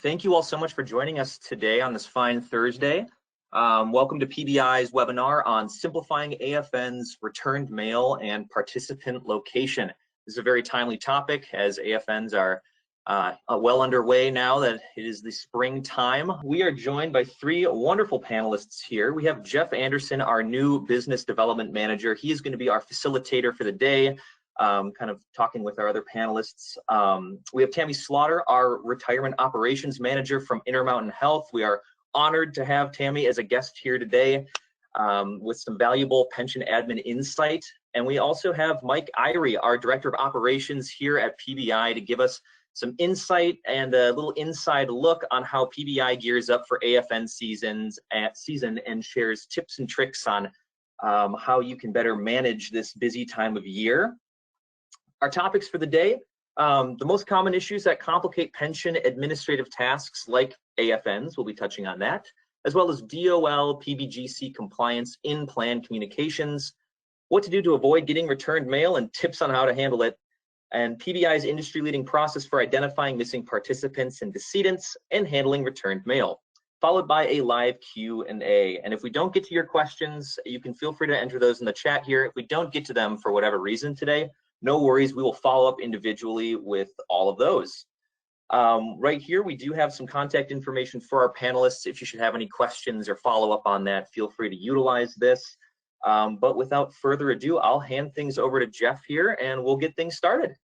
Thank you all so much for joining us today on this fine Thursday. Welcome to PBI's webinar on simplifying AFNs, returned mail, and participant location. This is a very timely topic as AFNs are well underway now that it is the springtime. We are joined by three wonderful panelists here. We have Jeff Anderson, our new business development manager. He is going to be our facilitator for the day, kind of talking with our other panelists. We have Tammy Slaughter, our retirement operations manager from Intermountain Health. We are honored to have Tammy as a guest here today with some valuable pension admin insight. And we also have Mike Irey, our director of operations here at PBI, to give us some insight and a little inside look on how PBI gears up for AFN season and shares tips and tricks on how you can better manage this busy time of year. Our topics for the day, the most common issues that complicate pension administrative tasks like AFNs, we'll be touching on that, as well as DOL, PBGC compliance in plan communications, what to do to avoid getting returned mail and tips on how to handle it, and PBI's industry-leading process for identifying missing participants and decedents and handling returned mail, followed by a live Q&A. And if we don't get to your questions, you can feel free to enter those in the chat here. If we don't get to them for whatever reason today, no worries, we will follow up individually with all of those. Right here, we do have some contact information for our panelists. If you should have any questions or follow up on that, feel free to utilize this. But without further ado, I'll hand things over to Jeff here and we'll get things started.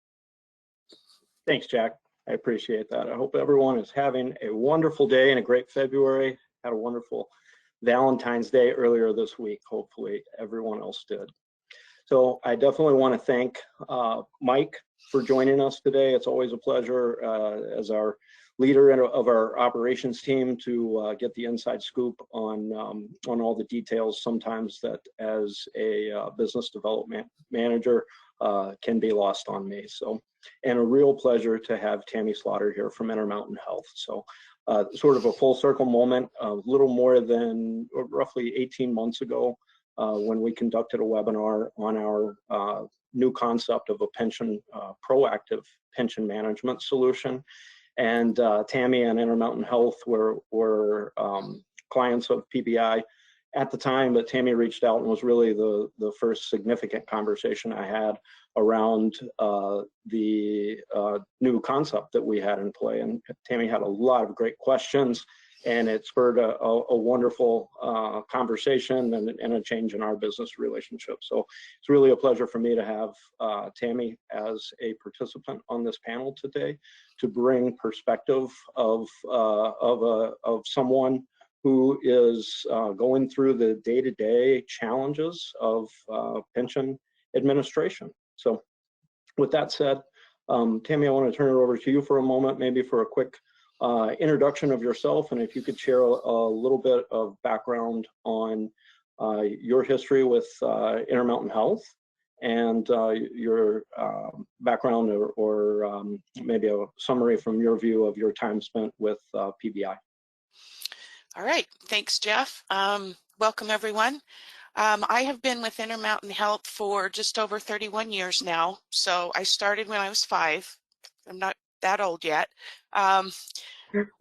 Thanks, Jack. I appreciate that. I hope everyone is having a wonderful day and a great February. Had a wonderful Valentine's Day earlier this week. Hopefully everyone else did. So I definitely want to thank Mike for joining us today. It's always a pleasure as our leader of our operations team to get the inside scoop on all the details sometimes that as a business development manager can be lost on me. So, and a real pleasure to have Tammy Slaughter here from Intermountain Health. So sort of a full circle moment, a little more than roughly 18 months ago when we conducted a webinar on our new concept of a pension, proactive pension management solution. And Tammy and Intermountain Health were clients of PBI at the time, but Tammy reached out and was really the first significant conversation I had around the new concept that we had in play. And Tammy had a lot of great questions, and it spurred a wonderful conversation and a change in our business relationship. So it's really a pleasure for me to have Tammy as a participant on this panel today to bring perspective of someone who is going through the day-to-day challenges of pension administration. So with that said, Tammy, I want to turn it over to you for a moment, maybe for a quick introduction of yourself, and if you could share a little bit of background on your history with Intermountain Health and your background or maybe a summary from your view of your time spent with PBI. All right, thanks, Jeff. Welcome, everyone. I have been with Intermountain Health for just over 31 years now. So I started when I was 5. I'm not that old yet.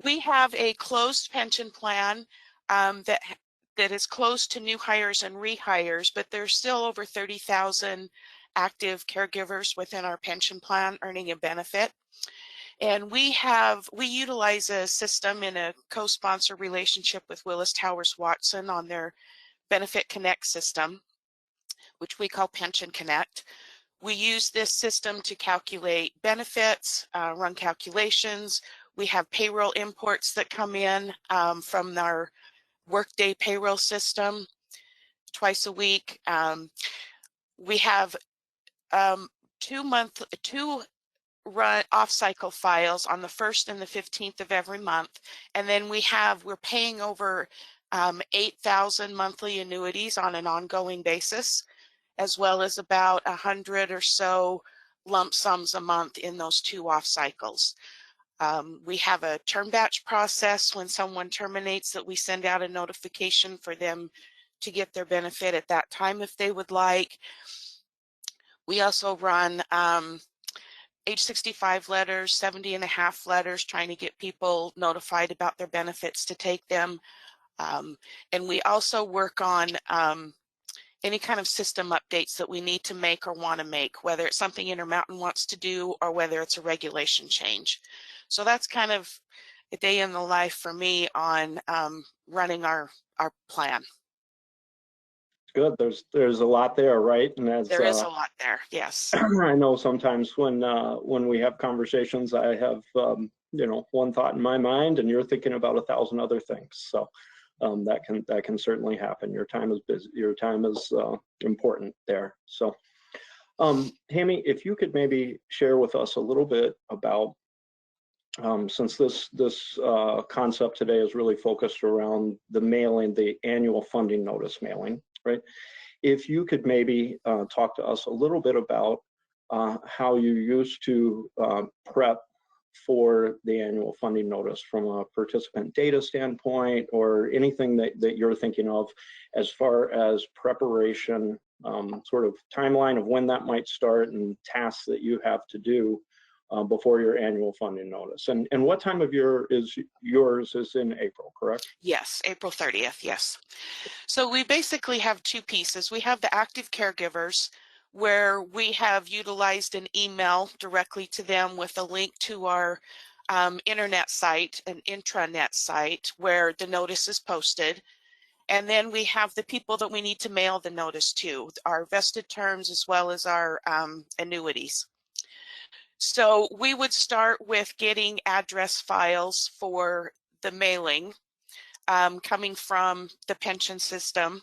We have a closed pension plan that is closed to new hires and rehires, but there's still over 30,000 active caregivers within our pension plan earning a benefit. And we utilize a system in a co-sponsor relationship with Willis Towers Watson on their Benefit Connect system, which we call Pension Connect. We use this system to calculate benefits, run calculations. We have payroll imports that come in from our Workday payroll system twice a week. We have two run off-cycle files on the 1st and the 15th of every month, and then we're paying over 8,000 monthly annuities on an ongoing basis, as well as about 100 or so lump sums a month in those 2 off cycles. We have a term batch process. When someone terminates, that we send out a notification for them to get their benefit at that time if they would like. We also run age 65 letters, 70 and a half letters, trying to get people notified about their benefits to take them. And we also work on any kind of system updates that we need to make or want to make, whether it's something Intermountain wants to do or whether it's a regulation change. So that's kind of a day in the life for me on running our plan. Good. There's a lot there, right? And that's, there is a lot there. Yes. I know sometimes when we have conversations, I have you know, one thought in my mind, and you're thinking about 1,000 other things. So that can certainly happen. Your time is busy. Your time is important there. So, Tammy, if you could maybe share with us a little bit about, since this concept today is really focused around the mailing, the annual funding notice mailing, right? If you could maybe talk to us a little bit about how you used to prep for the annual funding notice from a participant data standpoint, or anything that you're thinking of as far as preparation, sort of timeline of when that might start and tasks that you have to do before your annual funding notice. And what time of year is yours? Is in April, correct? Yes, April 30th, yes. So we basically have two pieces. We have the active caregivers, where we have utilized an email directly to them with a link to our internet site, an intranet site, where the notice is posted. And then we have the people that we need to mail the notice to, our vested terms as well as our annuities. So we would start with getting address files for the mailing coming from the pension system.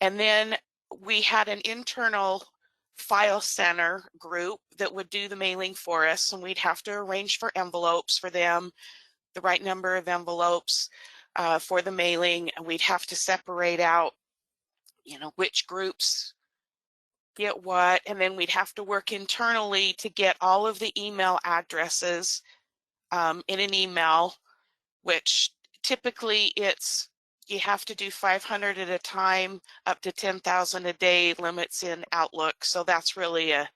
And then we had an internal file center group that would do the mailing for us, and we'd have to arrange for envelopes for them, the right number of envelopes for the mailing, and we'd have to separate out, you know, which groups get what, and then we'd have to work internally to get all of the email addresses in an email, which typically you have to do 500 at a time, up to 10,000 a day limits in Outlook. So that's really a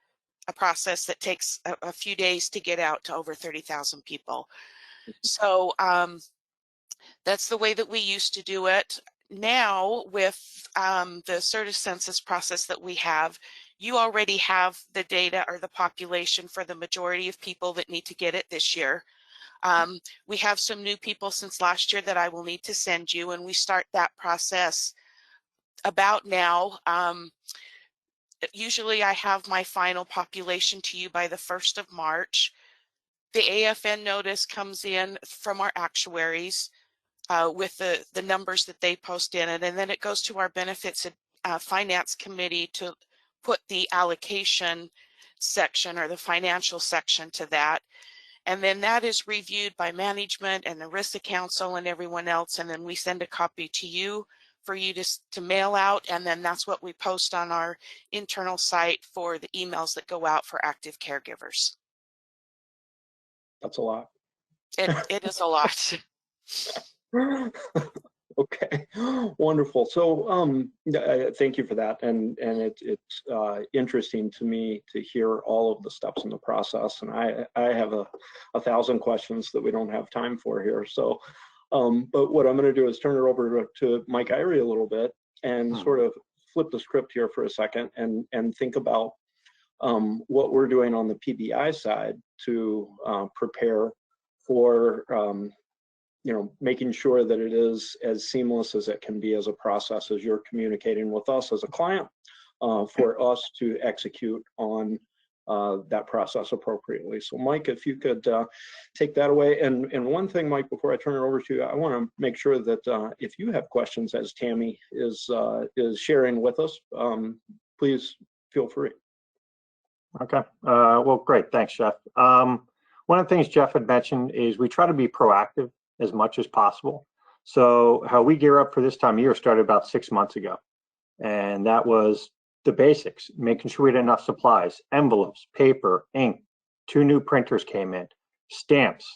process that takes a few days to get out to over 30,000 people. So that's the way that we used to do it. Now with the Certus census process that we have, you already have the data or the population for the majority of people that need to get it this year. We have some new people since last year that I will need to send you, and we start that process about now. Usually I have my final population to you by the 1st of March. The AFN notice comes in from our actuaries with the numbers that they post in it, and then it goes to our benefits finance committee to put the allocation section or the financial section to that. And then that is reviewed by management and the risk council and everyone else. And then we send a copy to you for you to mail out. And then that's what we post on our internal site for the emails that go out for active caregivers. That's a lot. It is a lot. Okay, wonderful. So thank you for that, and it's interesting to me to hear all of the steps in the process, and I have 1,000 questions that we don't have time for here. So but what I'm going to do is turn it over to Mike Irey a little bit and sort of flip the script here for a second and think about what we're doing on the PBI side to prepare for you know, making sure that it is as seamless as it can be as a process as you're communicating with us as a client for us to execute on that process appropriately. So Mike, if you could take that away. And one thing, Mike, before I turn it over to you, I want to make sure that if you have questions as Tammy is sharing with us, please feel free. Okay, well, great, thanks, Jeff. One of the things Jeff had mentioned is we try to be proactive as much as possible. So how we gear up for this time of year started about 6 months ago. And that was the basics, making sure we had enough supplies, envelopes, paper, ink. 2 new printers came in, stamps.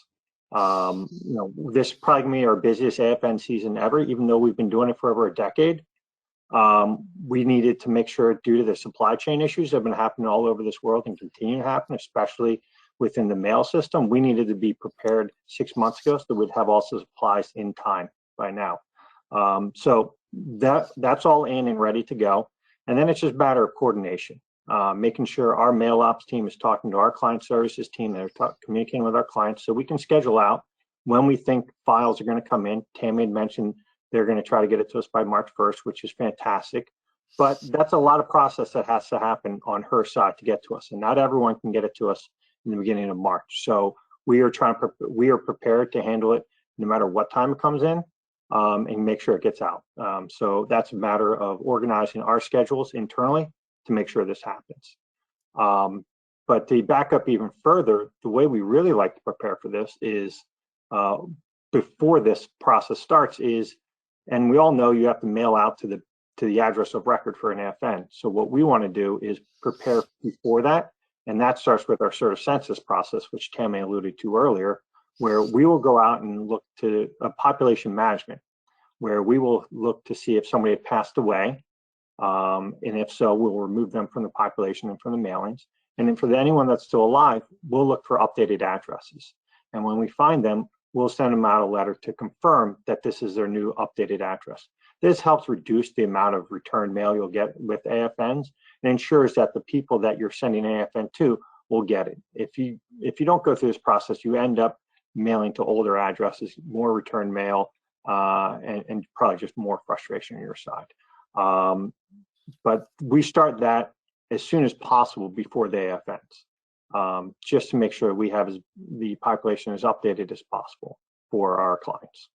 You know, this probably gonna be our busiest AFN season ever, even though we've been doing it for over a decade. We needed to make sure, due to the supply chain issues that have been happening all over this world and continue to happen, especially within the mail system. We needed to be prepared 6 months ago, so we'd have all supplies in time by now. So that's all in and ready to go. And then it's just a matter of coordination, making sure our mail ops team is talking to our client services team, they're communicating with our clients, so we can schedule out when we think files are going to come in. Tammy had mentioned they're going to try to get it to us by March 1st, which is fantastic. But that's a lot of process that has to happen on her side to get to us, and not everyone can get it to us in the beginning of March. So we are prepared to handle it no matter what time it comes in, and make sure it gets out. So that's a matter of organizing our schedules internally to make sure this happens. But to back up even further, the way we really like to prepare for this is before this process starts is, and we all know you have to mail out to the address of record for an AFN. So what we want to do is prepare before that, and that starts with our sort of census process, which Tammy alluded to earlier, where we will go out and look to a population management, where we will look to see if somebody had passed away, and if so, we'll remove them from the population and from the mailings. And then for anyone that's still alive, we'll look for updated addresses. And when we find them, we'll send them out a letter to confirm that this is their new updated address. This helps reduce the amount of return mail you'll get with AFNs and ensures that the people that you're sending AFN to will get it. If you don't go through this process, you end up mailing to older addresses, more return mail, and probably just more frustration on your side. But we start that as soon as possible before the AFNs, just to make sure we have the population as updated as possible for our clients.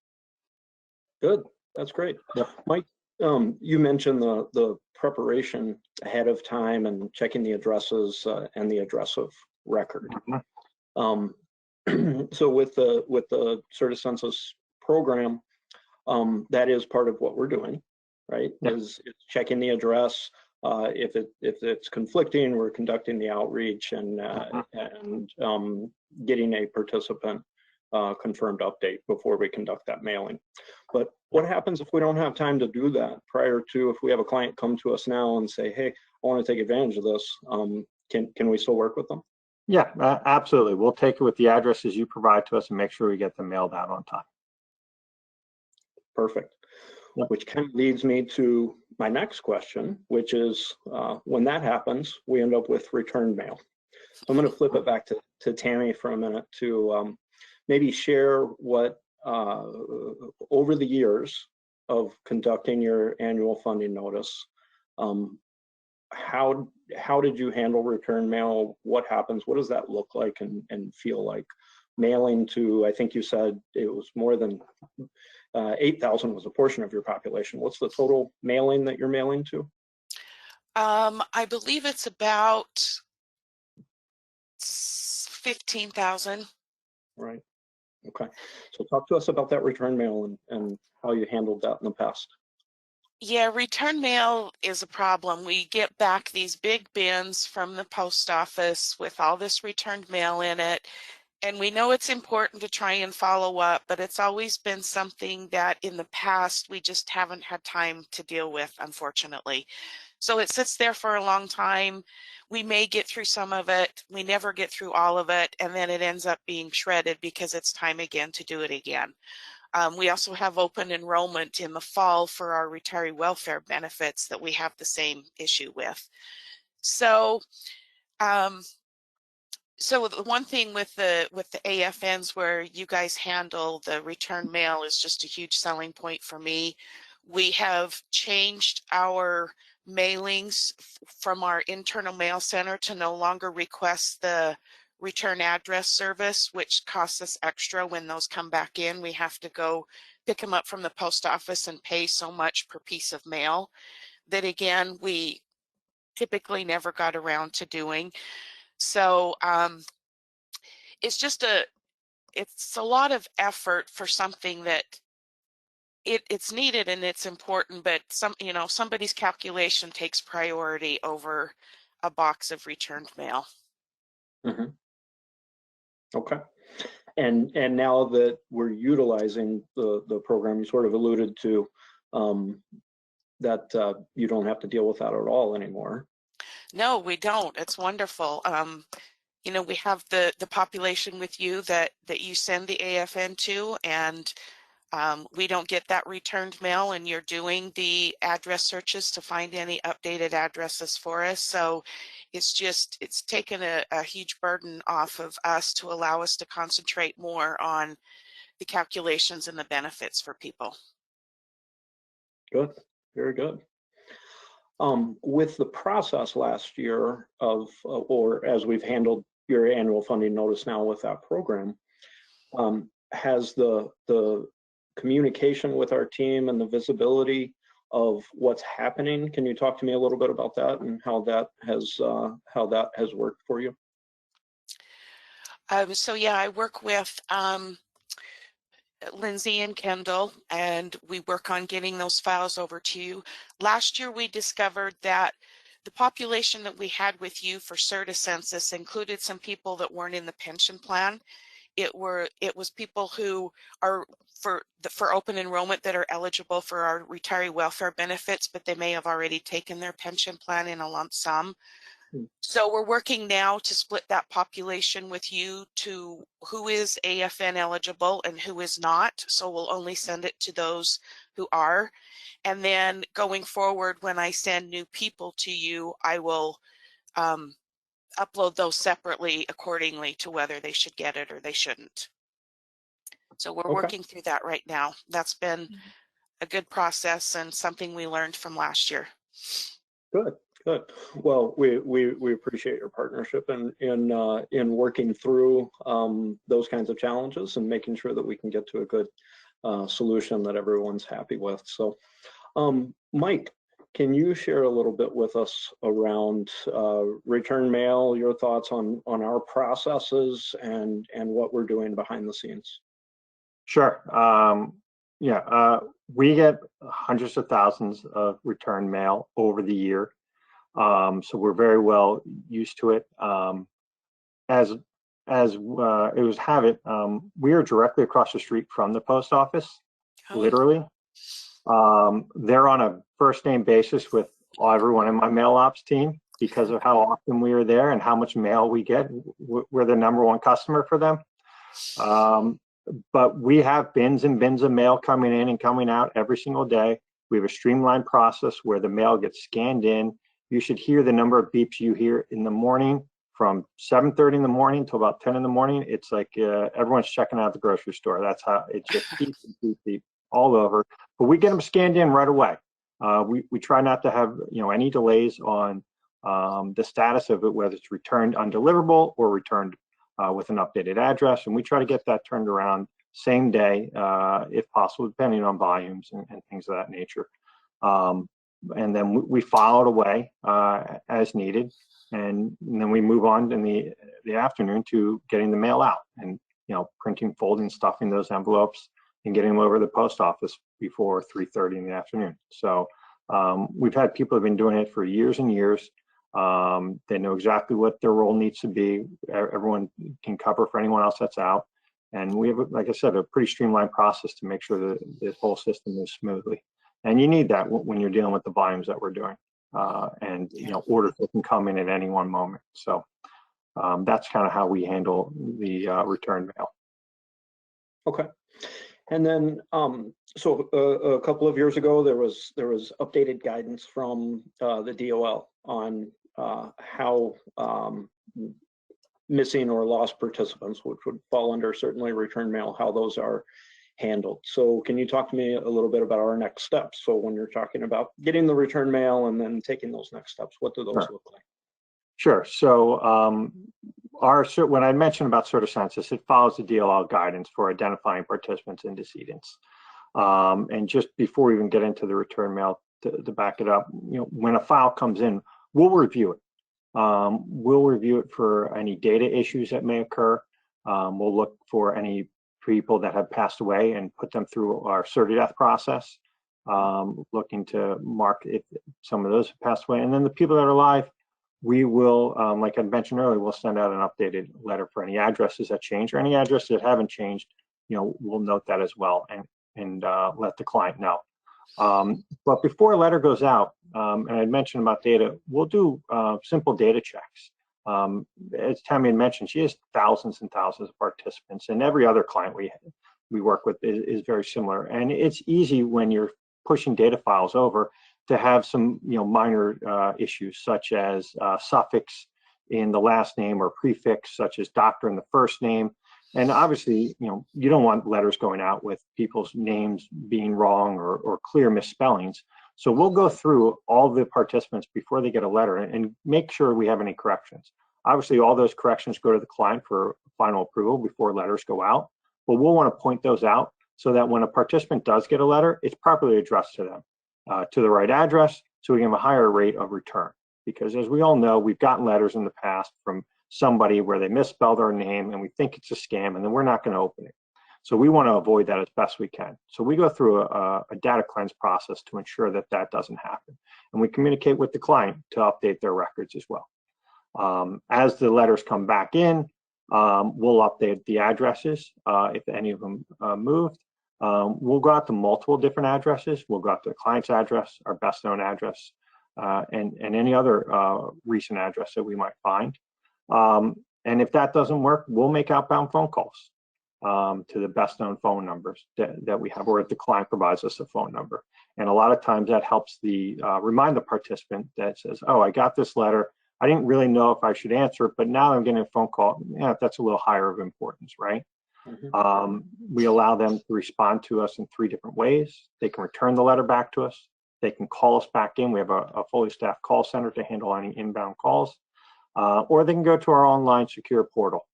Good, that's great. Yep. Mike, you mentioned the preparation ahead of time and checking the addresses and the address of record. Mm-hmm. So with the Certus Census program, that is part of what we're doing, right? Yep. Is checking the address. If it's conflicting, we're conducting the outreach and getting a participant confirmed update before we conduct that mailing. But what happens if we don't have time to do that prior to, if we have a client come to us now and say, hey, I want to take advantage of this, can we still work with them? Yeah, absolutely. We'll take it with the addresses you provide to us and make sure we get them mailed out on time. Perfect. Yep. Which kind of leads me to my next question, which is when that happens, we end up with return mail. So I'm going to flip it back to Tammy for a minute to maybe share what over the years of conducting your annual funding notice, how did you handle return mail? What happens? What does that look like and feel like? Mailing to, I think you said it was more than 8,000 was a portion of your population. What's the total mailing that you're mailing to? I believe it's about 15,000. Right. Okay. So talk to us about that return mail and how you handled that in the past. Yeah, return mail is a problem. We get back these big bins from the post office with all this returned mail in it. And we know it's important to try and follow up, but it's always been something that in the past we just haven't had time to deal with, unfortunately. So it sits there for a long time. We may get through some of it. We never get through all of it. And then it ends up being shredded because it's time again to do it again. We also have open enrollment in the fall for our retiree welfare benefits that we have the same issue with. So, so the one thing with the AFNs where you guys handle the return mail is just a huge selling point for me. We have changed our mailings from our internal mail center to no longer request the return address service, which costs us extra when those come back in. We have to go pick them up from the post office and pay so much per piece of mail that, again, we typically never got around to doing. So it's just it's a lot of effort for something that it's needed and it's important, but somebody's calculation takes priority over a box of returned mail. Mm-hmm. Okay. And now that we're utilizing the program, you sort of alluded to that you don't have to deal with that at all anymore. No, we don't. It's wonderful. you know, we have the population with you that you send the AFN to, and we don't get that returned mail, and you're doing the address searches to find any updated addresses for us. So it's taken a huge burden off of us to allow us to concentrate more on the calculations and the benefits for people. Good, very good. With the process last year of, or as we've handled your annual funding notice now with that program, has the communication with our team and the visibility of what's happening, can you talk to me a little bit about that and how that has worked for you? So yeah, I work with Lindsay and Kendall, and we work on getting those files over to you. Last year, we discovered that the population that we had with you for CERTA census included some people that weren't in the pension plan. It was people who are for open enrollment that are eligible for our retiree welfare benefits, but they may have already taken their pension plan in a lump sum. So we're working now to split that population with you to who is AFN eligible and who is not. So we'll only send it to those who are. And then going forward, when I send new people to you, I will upload those separately accordingly to whether they should get it or they shouldn't. So we're working through that right now. That's been a good process and something we learned from last year. Good, good. Well, we appreciate your partnership in working through those kinds of challenges and making sure that we can get to a good solution that everyone's happy with. So, Mike, can you share a little bit with us around return mail, your thoughts on our processes and what we're doing behind the scenes? Sure. We get hundreds of thousands of return mail over the year. So we're very well used to it. As it was habit, we are directly across the street from the post office, literally. They're on a first name basis with everyone in my mail ops team because of how often we are there and how much mail we get. We're the #1 customer for them. But we have bins and bins of mail coming in and coming out every single day. We have a streamlined process where the mail gets scanned in. You should hear the number of beeps you hear in the morning from 7:30 in the morning till about 10 in the morning. It's like everyone's checking out the grocery store. That's how it just beep, beep, beep all over. But we get them scanned in right away. We try not to have any delays on the status of it, whether it's returned undeliverable or returned with an updated address, and we try to get that turned around same day, if possible, depending on volumes and things of that nature. And then we file it away as needed, and then we move on in the afternoon to getting the mail out and printing, folding, stuffing those envelopes, and getting them over to the post office before 3:30 in the afternoon. So we've had people who have been doing it for years and years. They know exactly what their role needs to be. Everyone can cover for anyone else that's out. And we have, like I said, a pretty streamlined process to make sure that this whole system moves smoothly. And you need that when you're dealing with the volumes that we're doing. And orders that can come in at any one moment. So that's kind of how we handle the return mail. Okay. And then, so a couple of years ago, there was updated guidance from the DOL on how missing or lost participants, which would fall under certainly return mail, how those are handled. So can you talk to me a little bit about our next steps? So when you're talking about getting the return mail and then taking those next steps, what do those look like? Sure. So when I mentioned about CERTA census, it follows the DOL guidance for identifying participants and decedents. And just before we even get into the return mail, to back it up, when a file comes in, we'll review it. We'll review it for any data issues that may occur. We'll look for any people that have passed away and put them through our CERTA death process, looking to mark if some of those have passed away. And then the people that are alive, we will, like I mentioned earlier, we'll send out an updated letter for any addresses that change or any addresses that haven't changed. We'll note that as well and let the client know. But before a letter goes out, and I mentioned about data, we'll do simple data checks. As Tammy had mentioned, she has thousands and thousands of participants, and every other client we work with is very similar. And it's easy when you're pushing data files over to have some minor issues, such as suffix in the last name or prefix such as doctor in the first name. And obviously, you don't want letters going out with people's names being wrong or clear misspellings. So we'll go through all the participants before they get a letter and make sure we have any corrections. Obviously, all those corrections go to the client for final approval before letters go out, but we'll want to point those out so that when a participant does get a letter, it's properly addressed to them, to the right address, so we can have a higher rate of return. Because as we all know, we've gotten letters in the past from somebody where they misspelled our name and we think it's a scam, and then we're not going to open it. So we want to avoid that as best we can. So we go through a data cleanse process to ensure that that doesn't happen. And we communicate with the client to update their records as well. As the letters come back in, we'll update the addresses if any of them moved. We'll go out to multiple different addresses. We'll go out to the client's address, our best known address, and any other recent address that we might find. And if that doesn't work, we'll make outbound phone calls to the best known phone numbers that we have, or if the client provides us a phone number. And a lot of times that helps remind the participant that says, oh, I got this letter. I didn't really know if I should answer it, but now I'm getting a phone call. Yeah, that's a little higher of importance, right? Mm-hmm. We allow them to respond to us in 3 different ways. They can return the letter back to us. They can call us back in. We have a fully staffed call center to handle any inbound calls. Or they can go to our online secure portal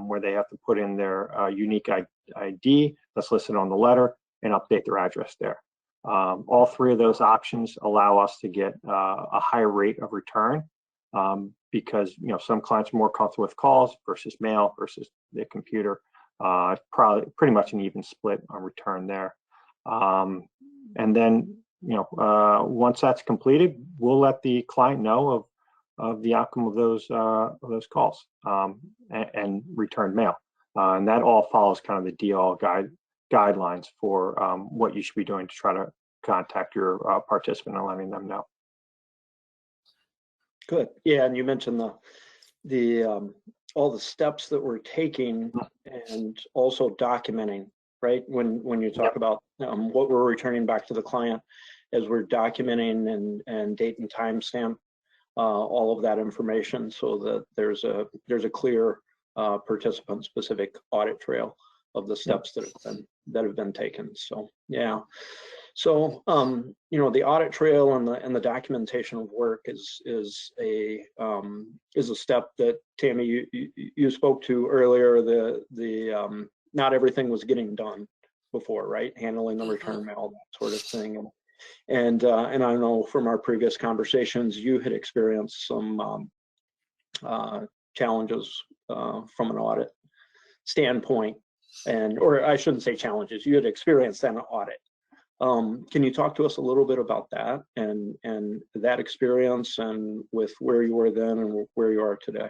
where they have to put in their unique ID that's listed on the letter and update their address there. All 3 of those options allow us to get a higher rate of return because some clients are more comfortable with calls versus mail versus the computer. Probably pretty much an even split on return there. And then once that's completed, we'll let the client know of the outcome of those calls and return mail. And that all follows kind of the DL guidelines for what you should be doing to try to contact your participant and letting them know. Good. Yeah, and you mentioned all the steps that we're taking and also documenting, right? When you talk about what we're returning back to the client, as we're documenting and date and timestamp all of that information so that there's a clear participant-specific audit trail of the steps that have been taken. So yeah. So the audit trail and the documentation of work is a step that Tammy you spoke to earlier. The not everything was getting done before, right? Handling the return mail, that sort of thing. And I know from our previous conversations, you had experienced some challenges from an audit standpoint, or I shouldn't say challenges. You had experienced an audit. Can you talk to us a little bit about that and that experience and with where you were then and where you are today?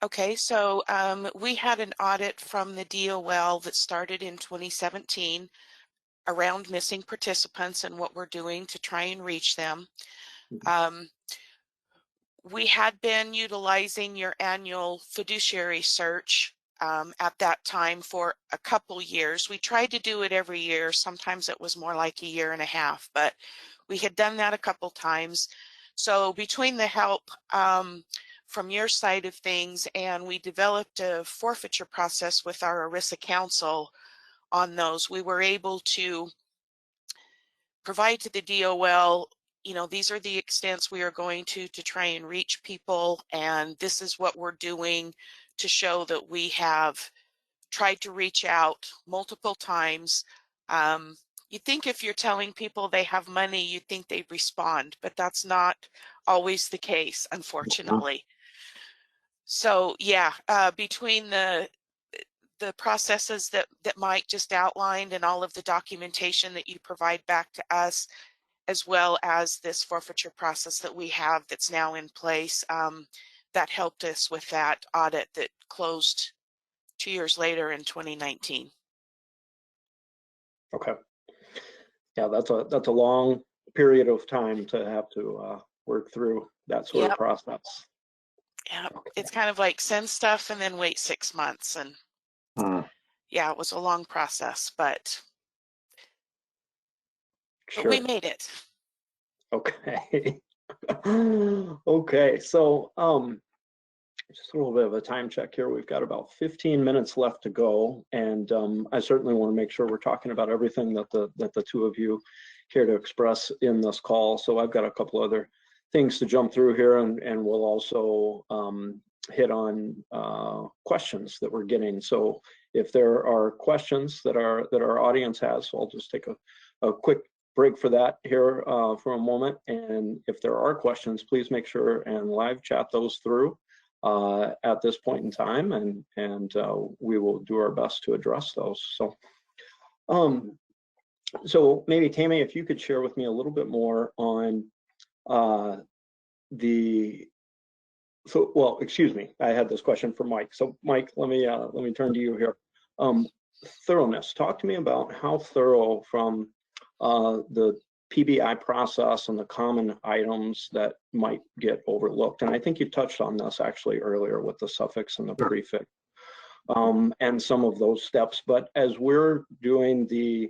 Okay, so we had an audit from the DOL that started in 2017 around missing participants and what we're doing to try and reach them. We had been utilizing your annual fiduciary search at that time for a couple years. We tried to do it every year. Sometimes it was more like a year and a half, but we had done that a couple times. So between the help from your side of things, and we developed a forfeiture process with our ERISA counsel on those, we were able to provide to the DOL, these are the extents we are going to try and reach people, and this is what we're doing to show that we have tried to reach out multiple times. You think if you're telling people they have money, you think they respond, but that's not always the case, unfortunately. So yeah, between the processes that Mike just outlined and all of the documentation that you provide back to us, as well as this forfeiture process that we have that's now in place, that helped us with that audit that closed 2 years later in 2019. Okay. Yeah, that's a long period of time to have to work through that sort of process. Yeah, it's kind of like send stuff and then wait 6 months. And yeah, it was a long process, but we Sure. made it. Okay. Okay, so just a little bit of a time check here. We've got about 15 minutes left to go, and I certainly want to make sure we're talking about everything that the two of you care to express in this call. So I've got a couple other things to jump through here, and we'll also hit on questions that we're getting. So if there are questions that our audience has, so I'll just take a quick break for that here for a moment. And if there are questions, please make sure and live chat those through at this point in time, and we will do our best to address those. So maybe Tammy, if you could share with me a little bit more on well, excuse me, I had this question for Mike. So Mike, let me turn to you here. Thoroughness. Talk to me about how thorough from the PBI process and the common items that might get overlooked. And I think you touched on this actually earlier with the suffix and the prefix and some of those steps. But as we're doing the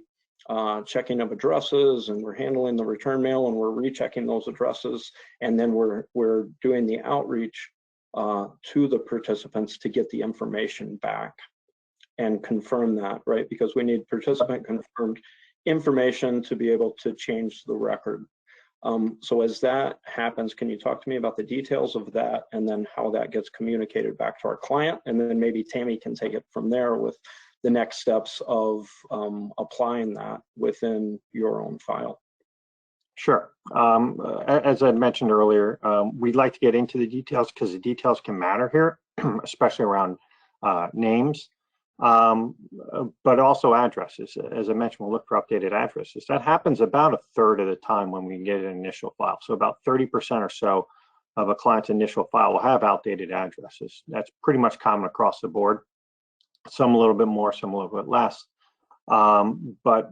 checking of addresses, and we're handling the return mail, and we're rechecking those addresses, and then we're doing the outreach to the participants to get the information back and confirm that, right? Because we need participant confirmed information to be able to change the record. So as that happens, can you talk to me about the details of that, and then how that gets communicated back to our client? And then maybe Tammy can take it from there with the next steps of applying that within your own file. Sure. As I mentioned earlier, we'd like to get into the details because the details can matter here, especially around names, but also addresses. As I mentioned, we'll look for updated addresses. That happens about a third of the time when we get an initial file. So about 30% or so of a client's initial file will have outdated addresses. That's pretty much common across the board. Some a little bit more, some a little bit less. But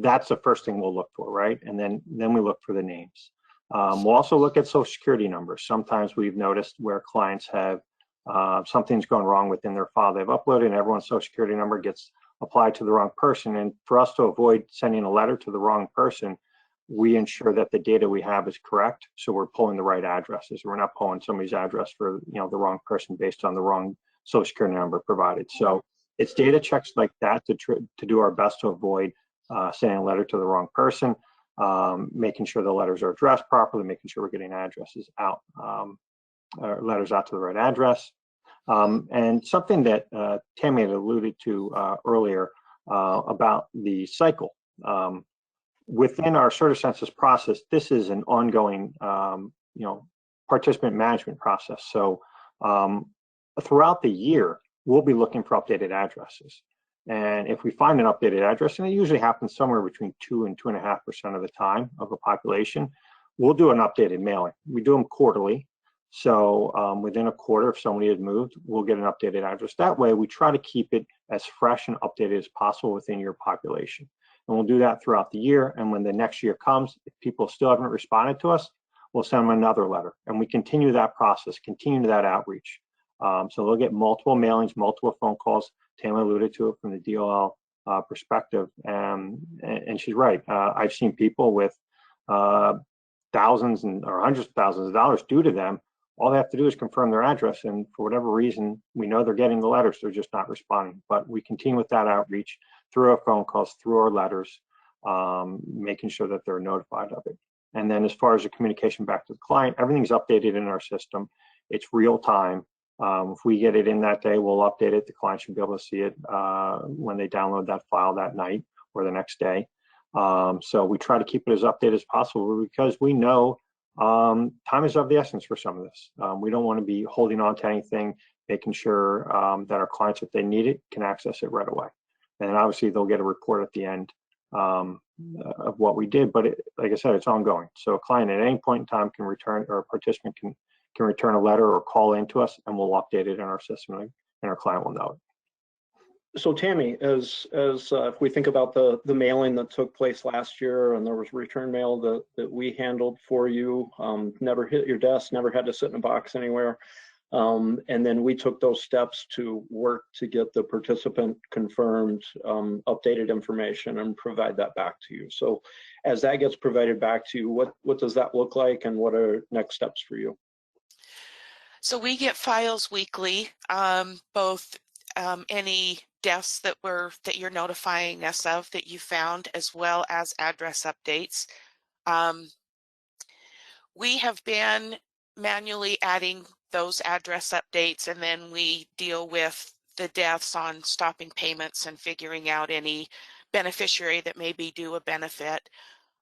that's the first thing we'll look for, right? And then we look for the names. We'll also look at social security numbers. Sometimes we've noticed where clients have something's gone wrong within their file they've uploaded, and everyone's social security number gets applied to the wrong person. And for us to avoid sending a letter to the wrong person, we ensure that the data we have is correct. So we're pulling the right addresses. We're not pulling somebody's address for the wrong person based on the wrong social security number provided. So it's data checks like that to do our best to avoid sending a letter to the wrong person, making sure the letters are addressed properly, making sure we're getting addresses out, letters out to the right address. And something that Tammy had alluded to earlier about the cycle. Within our Certi Census process, this is an ongoing participant management process. So throughout the year, we'll be looking for updated addresses. And if we find an updated address, and it usually happens somewhere between 2 and 2.5% of the time of a population, we'll do an updated mailing. We do them quarterly. So within a quarter, if somebody had moved, we'll get an updated address. That way, we try to keep it as fresh and updated as possible within your population. And we'll do that throughout the year. And when the next year comes, if people still haven't responded to us, we'll send them another letter. And we continue that process, continue that outreach. So they'll get multiple mailings, multiple phone calls. Tammy alluded to it from the DOL perspective. And she's right. I've seen people with thousands or hundreds of thousands of dollars due to them. All they have to do is confirm their address. And for whatever reason, we know they're getting the letters. They're just not responding. But we continue with that outreach through our phone calls, through our letters, making sure that they're notified of it. And then as far as the communication back to the client, everything's updated in our system. It's real time. If we get it in that day, we'll update it. The client should be able to see it when they download that file that night or the next day. So we try to keep it as updated as possible because we know time is of the essence for some of this. We don't want to be holding on to anything, making sure that our clients, if they need it, can access it right away. And obviously they'll get a report at the end of what we did, but like I said, it's ongoing. So a client at any point in time can return, or a participant can return a letter or call into us, and we'll update it in our system, and our client will know it. So Tammy, as if we think about the mailing that took place last year, and there was return mail that we handled for you, never hit your desk, never had to sit in a box anywhere. And then we took those steps to work to get the participant confirmed updated information and provide that back to you. So as that gets provided back to you, what does that look like, and what are next steps for you? So we get files weekly, both any deaths that you're notifying us of that you found, as well as address updates. We have been manually adding those address updates, and then we deal with the deaths on stopping payments and figuring out any beneficiary that may be due a benefit.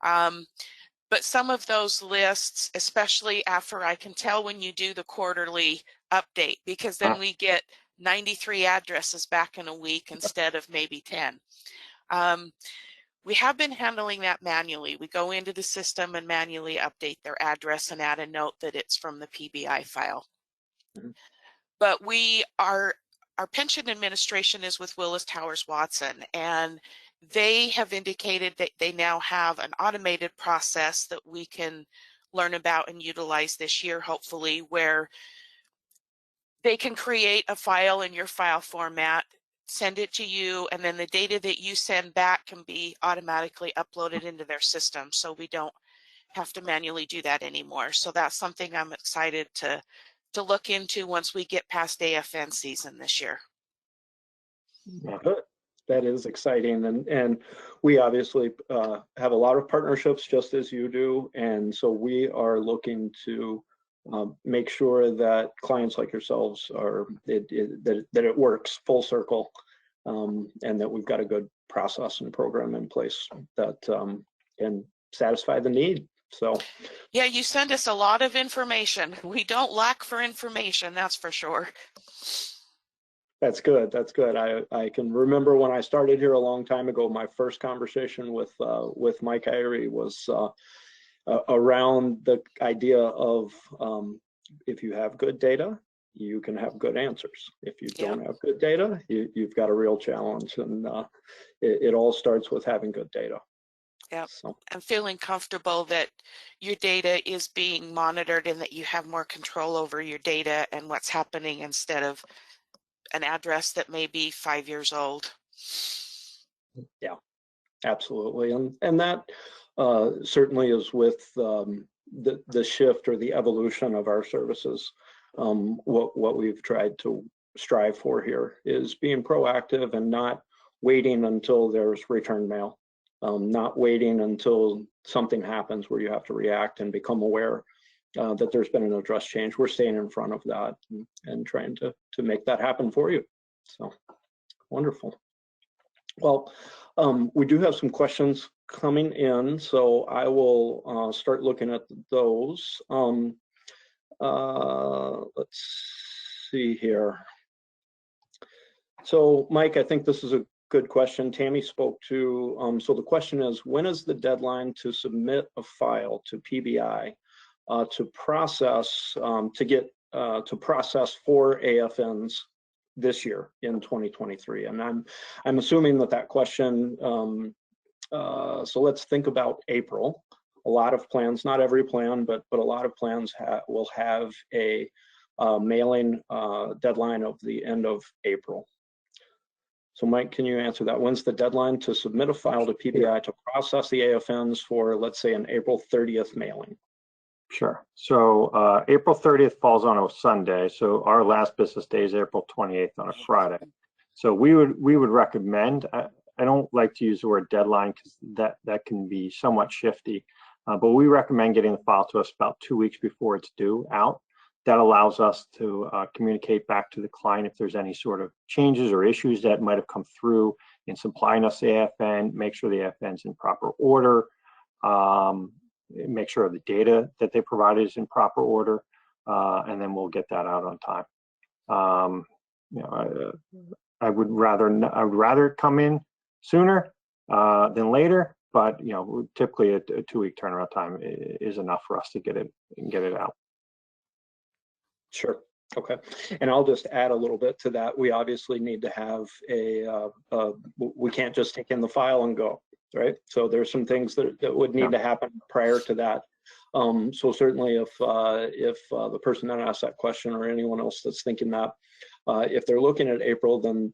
But some of those lists, especially after, I can tell when you do the quarterly update, because then we get 93 addresses back in a week instead of maybe 10. We have been handling that manually. We go into the system and manually update their address and add a note that it's from the PBI file. But our pension administration is with Willis Towers Watson, and they have indicated that they now have an automated process that we can learn about and utilize this year, hopefully, where they can create a file in your file format, send it to you, and then the data that you send back can be automatically uploaded into their system, so we don't have to manually do that anymore. So that's something I'm excited to look into once we get past AFN season this year. Good. That is exciting, and we obviously have a lot of partnerships just as you do, and so we are looking to make sure that clients like yourselves that it works full circle, and that we've got a good process and program in place that can satisfy the need. So yeah, you send us a lot of information. We don't lack for information, that's for sure. That's good. That's good. I can remember when I started here a long time ago, my first conversation with Mike Irey was around the idea of if you have good data, you can have good answers. If you don't have good data, you've got a real challenge, and it all starts with having good data. Yeah, so. and feeling comfortable that your data is being monitored and that you have more control over your data and what's happening, instead of an address that may be 5 years old. Yeah, absolutely, and that certainly is with the shift or the evolution of our services. What we've tried to strive for here is being proactive and not waiting until there's return mail, not waiting until something happens where you have to react and become aware that there's been an address change. We're staying in front of that and trying to make that happen for you. So wonderful. Well, we do have some questions coming in, so I will start looking at those. Let's see here. So Mike, I think this is a good question. Tammy spoke to, so the question is, when is the deadline to submit a file to PBI to process for AFNs this year in 2023? And I'm assuming that question, so let's think about April. A lot of plans, not every plan, but a lot of plans will have a mailing deadline of the end of April. So Mike, can you answer that? When's the deadline to submit a file to PBI to process the AFNs for, let's say, an April 30th mailing? Sure. So April 30th falls on a Sunday. So our last business day is April 28th on a Friday. So we would recommend, I don't like to use the word deadline because that can be somewhat shifty, but we recommend getting the file to us about 2 weeks before it's due out. That allows us to communicate back to the client if there's any sort of changes or issues that might have come through in supplying us the AFN, make sure the AFN's in proper order, make sure the data that they provided is in proper order, and then we'll get that out on time. I would rather come in sooner than later, but typically a 2 week turnaround time is enough for us to get it out. Sure. Okay. And I'll just add a little bit to that. We obviously need to have we can't just take in the file and go, right? So there's some things that would need to happen prior to that. So certainly if the person that asked that question or anyone else that's thinking that, if they're looking at April, then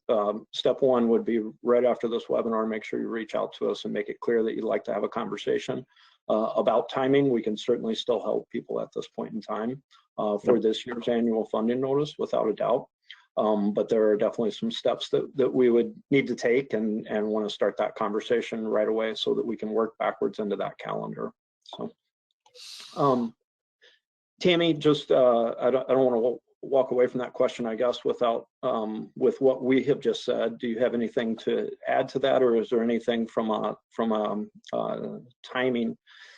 step one would be right after this webinar, make sure you reach out to us and make it clear that you'd like to have a conversation about timing. We can certainly still help people at this point in time for this year's annual funding notice, without a doubt. But there are definitely some steps that we would need to take and want to start that conversation right away so that we can work backwards into that calendar. So, Tammy, just I don't want to walk away from that question, I guess, without with what we have just said. Do you have anything to add to that, or is there anything from a timing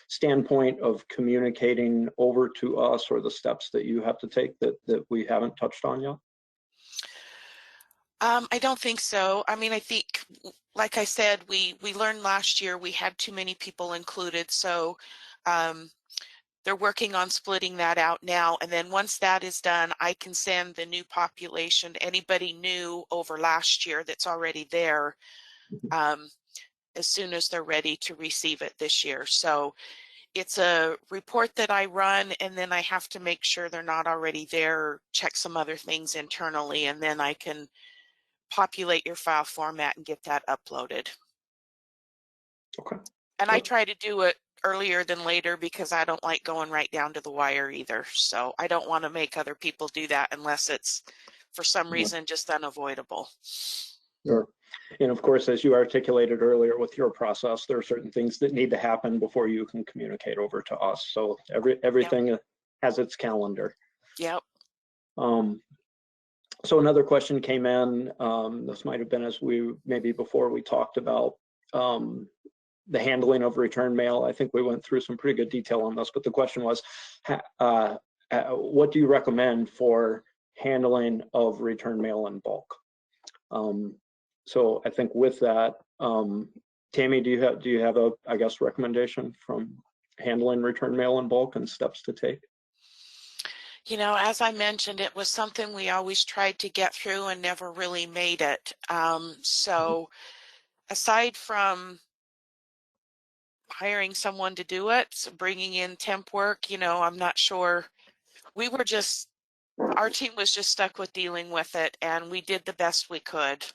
standpoint of communicating over to us, or the steps that you have to take that we haven't touched on yet? I don't think so. I mean, I think, like I said, we learned last year we had too many people included, so they're working on splitting that out now. And then once that is done, I can send the new population, anybody new over last year that's already there, as soon as they're ready to receive it this year. So it's a report that I run, and then I have to make sure they're not already there, check some other things internally, and then I can populate your file format and get that uploaded. Okay. And I try to do it earlier than later because I don't like going right down to the wire either. So I don't want to make other people do that unless it's for some reason just unavoidable. Sure. And of course, as you articulated earlier with your process, there are certain things that need to happen before you can communicate over to us. So everything has its calendar. Yep. So another question came in. This might have been maybe before we talked about the handling of return mail. I think we went through some pretty good detail on this, but the question was, what do you recommend for handling of return mail in bulk? So I think with that, Tammy, do you have a, I guess, recommendation from handling return mail in bulk and steps to take? You know, as I mentioned, it was something we always tried to get through and never really made it. So aside from hiring someone to do it, bringing in temp work, you know, I'm not sure. Our team was just stuck with dealing with it, and we did the best we could.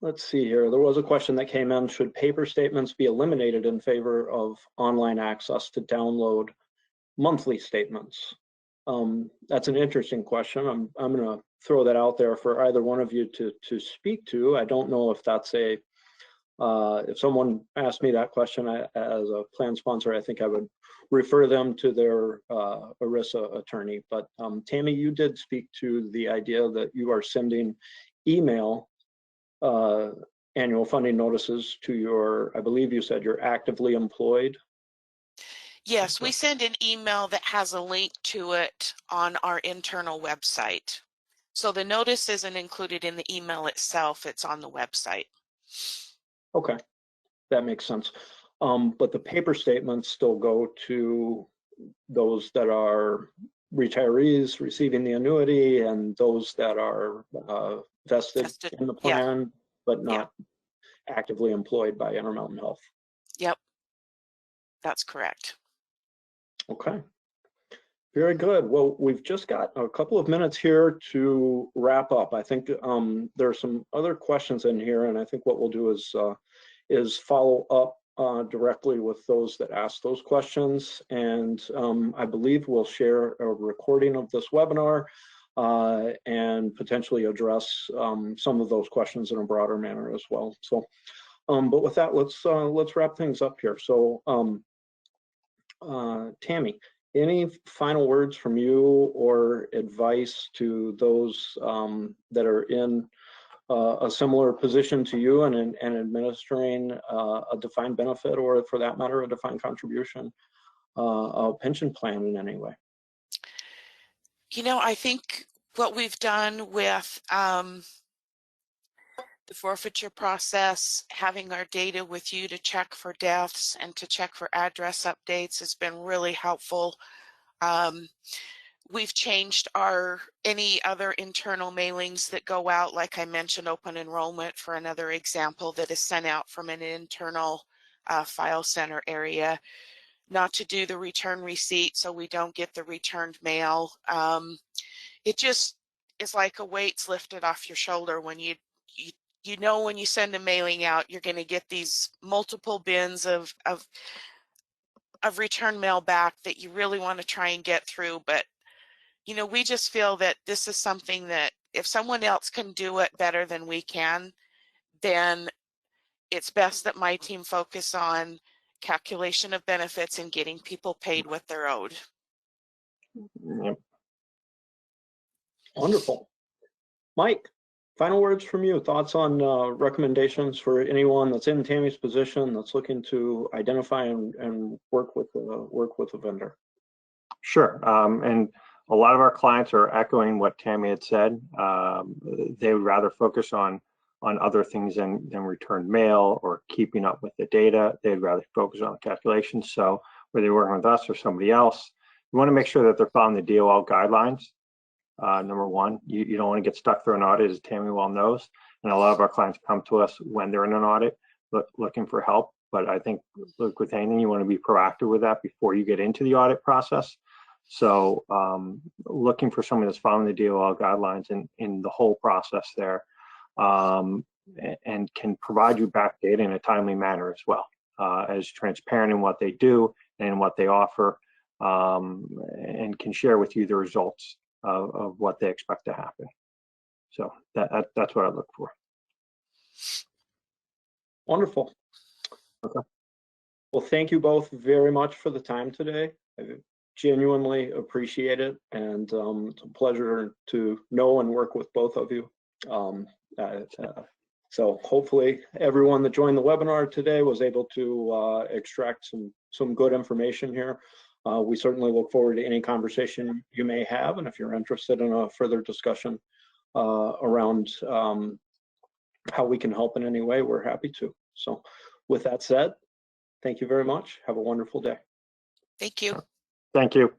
Let's see here. There was a question that came in. Should paper statements be eliminated in favor of online access to download monthly statements? That's an interesting question. I'm going to throw that out there for either one of you to speak to. I don't know if that's if someone asked me that question as a plan sponsor, I think I would refer them to their ERISA attorney. But Tammy, you did speak to the idea that you are sending email annual funding notices to your, I believe you said you're actively employed. Yes, we send an email that has a link to it on our internal website. So the notice isn't included in the email itself, it's on the website. Okay, that makes sense. But the paper statements still go to those that are retirees receiving the annuity and those that are vested in the plan, but not actively employed by Intermountain Health. Yep, that's correct. Okay, very good. Well, we've just got a couple of minutes here to wrap up. I think there are some other questions in here, and I think what we'll do is follow up directly with those that asked those questions. And I believe we'll share a recording of this webinar and potentially address some of those questions in a broader manner as well. So, but with that, let's wrap things up here. So, Tammy, any final words from you or advice to those that are in a similar position to you and administering a defined benefit, or for that matter, a defined contribution, a pension plan in any way? You know, I think what we've done with the forfeiture process, having our data with you to check for deaths and to check for address updates has been really helpful. We've changed any other internal mailings that go out, like I mentioned, open enrollment for another example that is sent out from an internal file center area. not to do the return receipt so we don't get the returned mail. It just is like a weight's lifted off your shoulder when you know when you send a mailing out, you're going to get these multiple bins of return mail back that you really want to try and get through. But, you know, we just feel that this is something that if someone else can do it better than we can, then it's best that my team focus on calculation of benefits and getting people paid what they're owed. Yep. Wonderful. Mike, final words from you. Thoughts on recommendations for anyone that's in Tammy's position that's looking to identify and work with a vendor? Sure. And a lot of our clients are echoing what Tammy had said. They would rather focus on other things than returned mail or keeping up with the data. They'd rather focus on the calculations. So whether you're working with us or somebody else, you want to make sure that they're following the DOL guidelines. Number one, you don't want to get stuck through an audit, as Tammy well knows. And a lot of our clients come to us when they're in an audit, looking for help. But I think, look, with anything, you want to be proactive with that before you get into the audit process. So looking for someone that's following the DOL guidelines in the whole process there, and can provide you back data in a timely manner as well, as transparent in what they do and what they offer, and can share with you the results of what they expect to happen. So that's what I look for. Wonderful. Okay. Well, thank you both very much for the time today. I genuinely appreciate it, and it's a pleasure to know and work with both of you. So hopefully everyone that joined the webinar today was able to extract some good information here. We certainly look forward to any conversation you may have, and if you're interested in a further discussion around how we can help in any way, we're happy to. So with that said, thank you very much. Have a wonderful day. Thank you. Thank you.